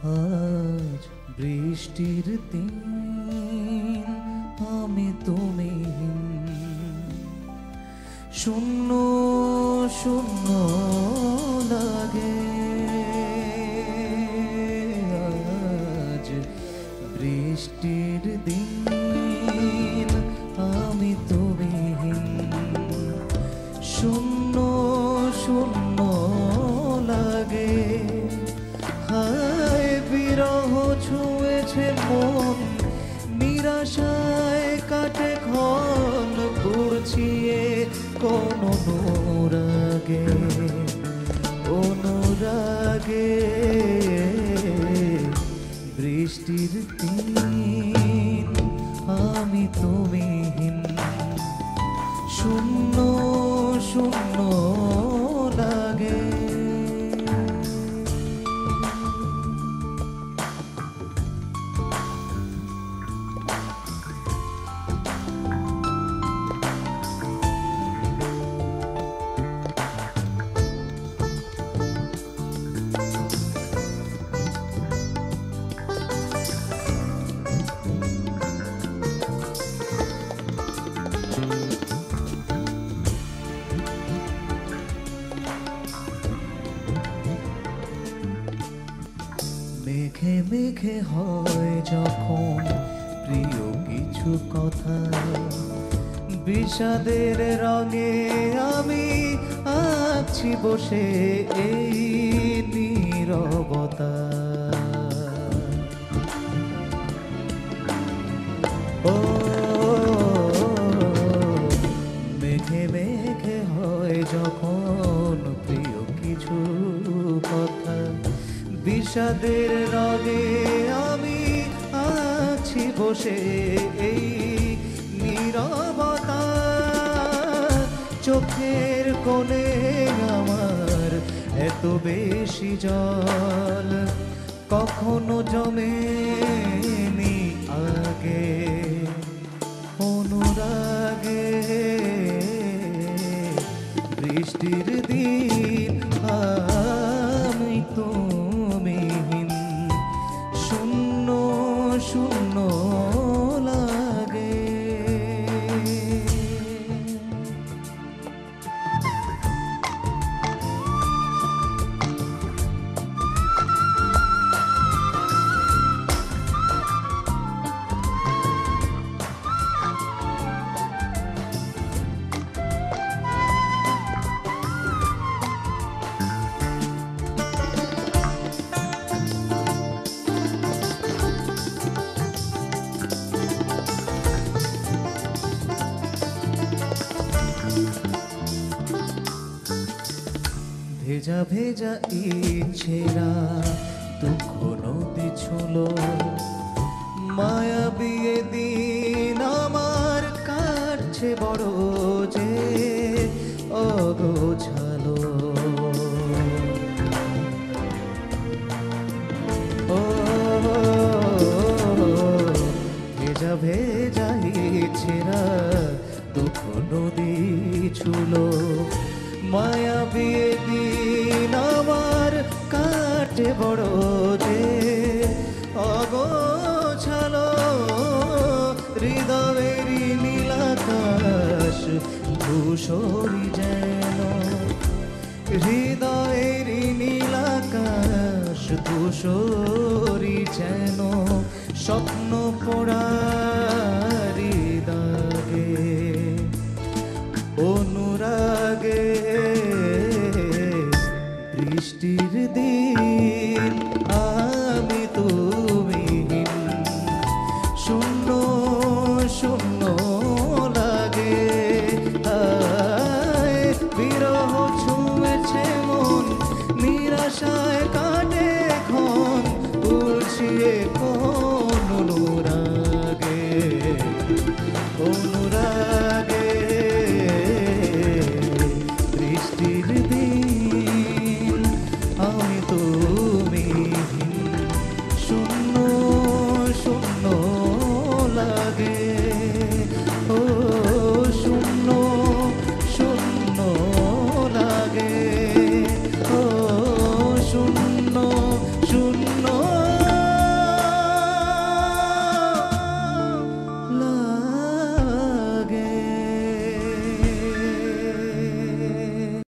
আজ বৃষ্টির দিন আমি তুমিহীন, শূন্য শূন্য লাগে। আজ বৃষ্টির দিন আমি তুমিহীন, শূন্য শূন্য লাগে। হায় বিরহ ছুঁয়েছে মন, নিরাশায় কাটে ক্ষণ, পুড়ছিয়ে কোন অনুরাগে অনুরাগে। বৃষ্টির দিন আমি তুমিহীন, শূন্য শূন্য লাগে। মেঘে মেঘে হয় যখন প্রিয় কিছু কথা, বিষাদের রঙে আমি আছি বসে এই নীরবতা। ও মেঘে মেঘে হয় যখন প্রিয় কিছু কথা, বিষাদের রঙে আমি আছি বসে এই নীরবতা। চোখের কোণে আমার এত বেশি জল কখনো জমেনি আগে অনুরাগে। বৃষ্টির দিন আমি তুমিহীন, শূন্য শূন্য লাগে। ভেজা ভেজা ইচ্ছেরা দুঃখ নদী ছুলো, মায়াবী দিন আমার কাটছে বড় যে অগোছালো। ও ভেজা ভেজা ইচ্ছেরা দুঃখ নদী ছুলো, মায়াবী দিন আমার কাটে বড় যে অগোছালো। হৃদয়েরই নীলাকাশ ধূসরি যেন, হৃদয়েরই নীলাকাশ ধূসরি যেন, স্বপ্ন পোড়ারি দাগে অনুরাগে। বৃষ্টির দিন আমি তুমিহীন, শূন্য শূন্য লাগে। বিরহ ছুঁয়েছে মন, নিরাশায় কাটে ক্ষণ, পুড়ছিয়ে